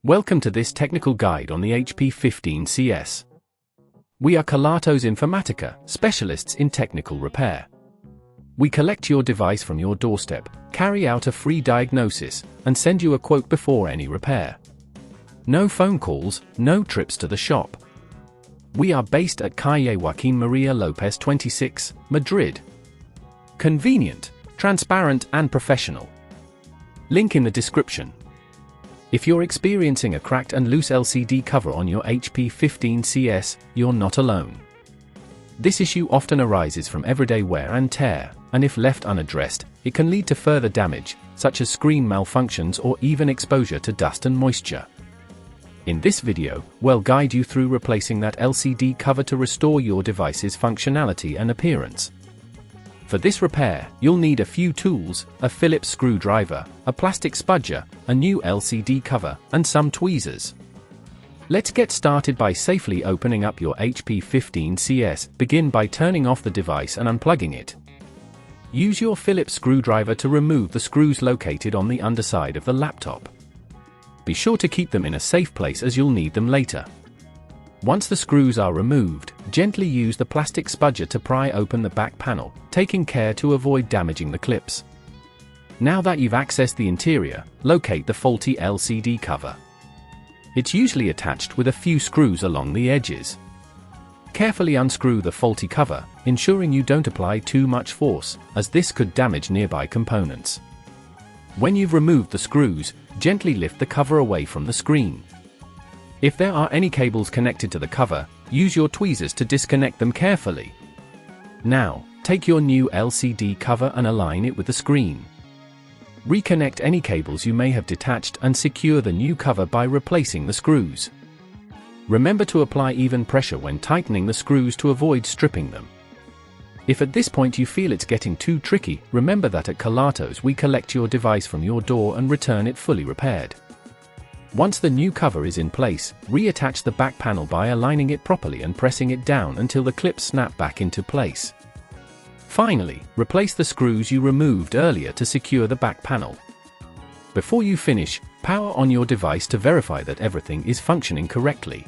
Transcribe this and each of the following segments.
Welcome to this technical guide on the HP 15CS. We are Kelatos Informatica, specialists in technical repair. We collect your device from your doorstep, carry out a free diagnosis, and send you a quote before any repair. No phone calls, no trips to the shop. We are based at Calle Joaquín María López 26, Madrid. Convenient, transparent and professional. Link in the description. If you're experiencing a cracked and loose LCD cover on your HP 15CS, you're not alone. This issue often arises from everyday wear and tear, and if left unaddressed, it can lead to further damage, such as screen malfunctions or even exposure to dust and moisture. In this video, we'll guide you through replacing that LCD cover to restore your device's functionality and appearance. For this repair, you'll need a few tools, a Phillips screwdriver, a plastic spudger, a new LCD cover, and some tweezers. Let's get started by safely opening up your HP 15CS. Begin by turning off the device and unplugging it. Use your Phillips screwdriver to remove the screws located on the underside of the laptop. Be sure to keep them in a safe place as you'll need them later. Once the screws are removed, gently use the plastic spudger to pry open the back panel, taking care to avoid damaging the clips. Now that you've accessed the interior, locate the faulty LCD cover. It's usually attached with a few screws along the edges. Carefully unscrew the faulty cover, ensuring you don't apply too much force, as this could damage nearby components. When you've removed the screws, gently lift the cover away from the screen. If there are any cables connected to the cover, use your tweezers to disconnect them carefully. Now, take your new LCD cover and align it with the screen. Reconnect any cables you may have detached and secure the new cover by replacing the screws. Remember to apply even pressure when tightening the screws to avoid stripping them. If at this point you feel it's getting too tricky, remember that at Kelatos we collect your device from your door and return it fully repaired. Once the new cover is in place, reattach the back panel by aligning it properly and pressing it down until the clips snap back into place. Finally, replace the screws you removed earlier to secure the back panel. Before you finish, power on your device to verify that everything is functioning correctly.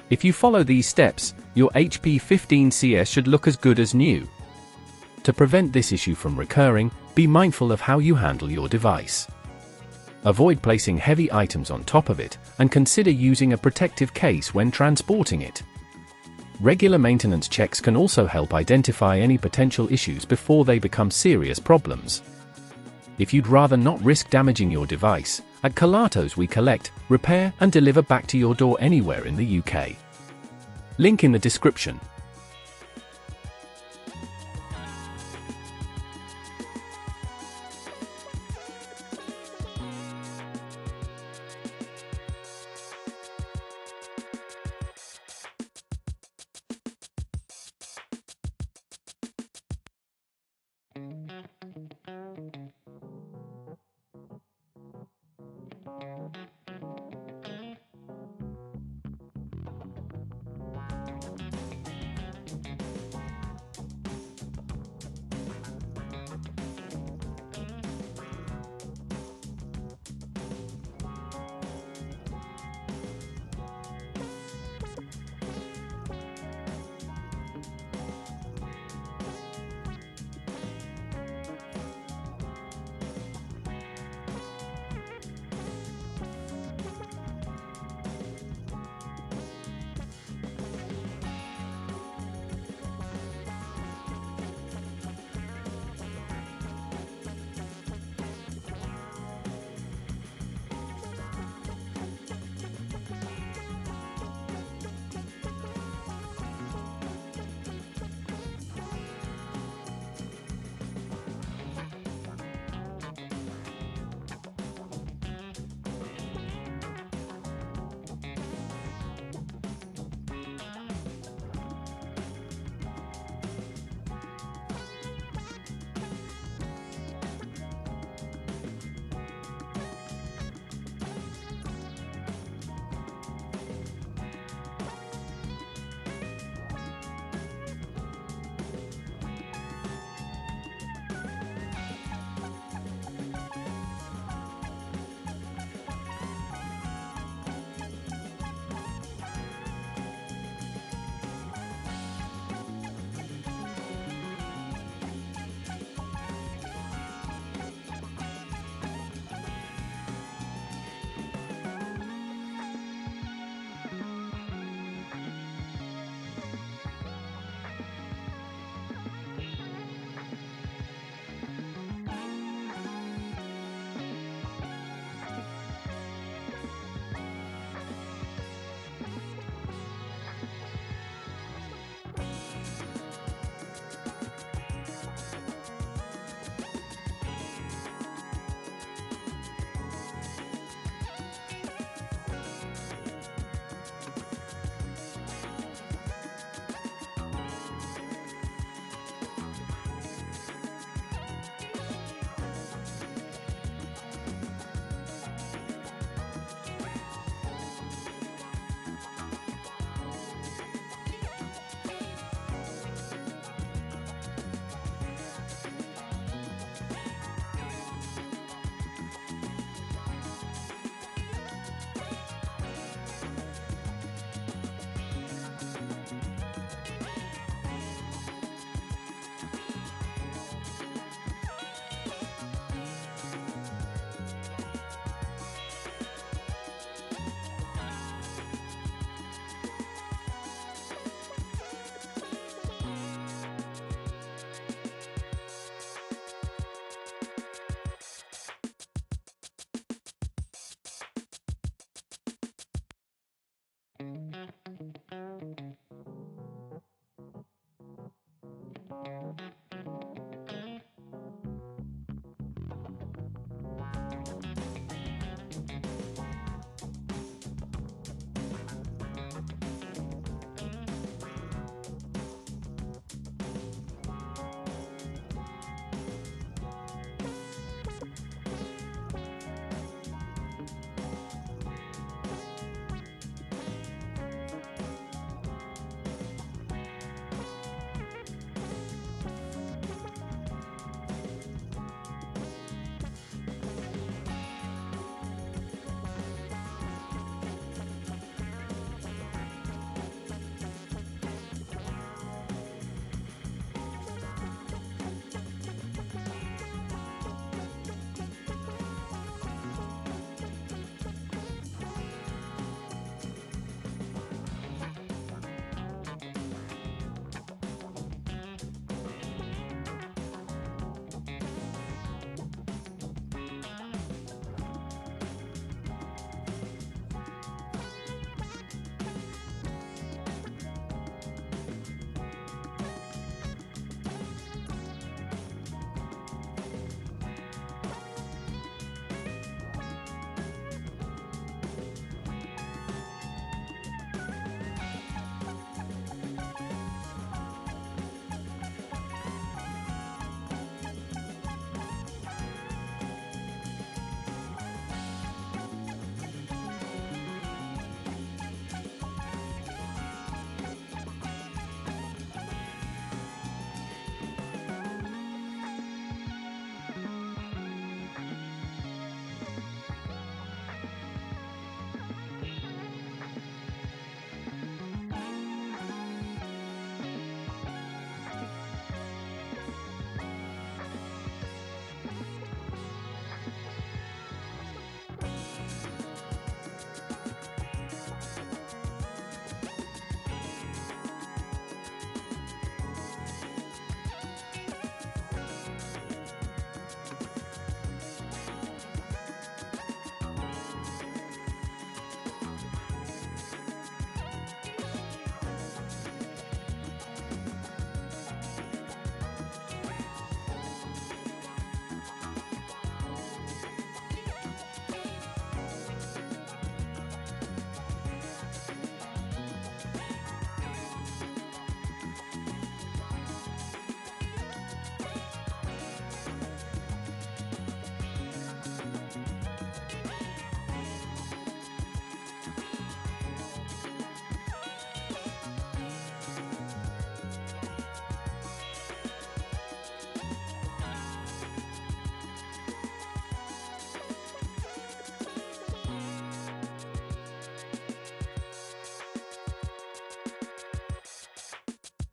If you follow these steps, your HP 15CS should look as good as new. To prevent this issue from recurring, be mindful of how you handle your device. Avoid placing heavy items on top of it, and consider using a protective case when transporting it. Regular maintenance checks can also help identify any potential issues before they become serious problems. If you'd rather not risk damaging your device, at Kelatos we collect, repair and deliver back to your door anywhere in the UK. Link in the description.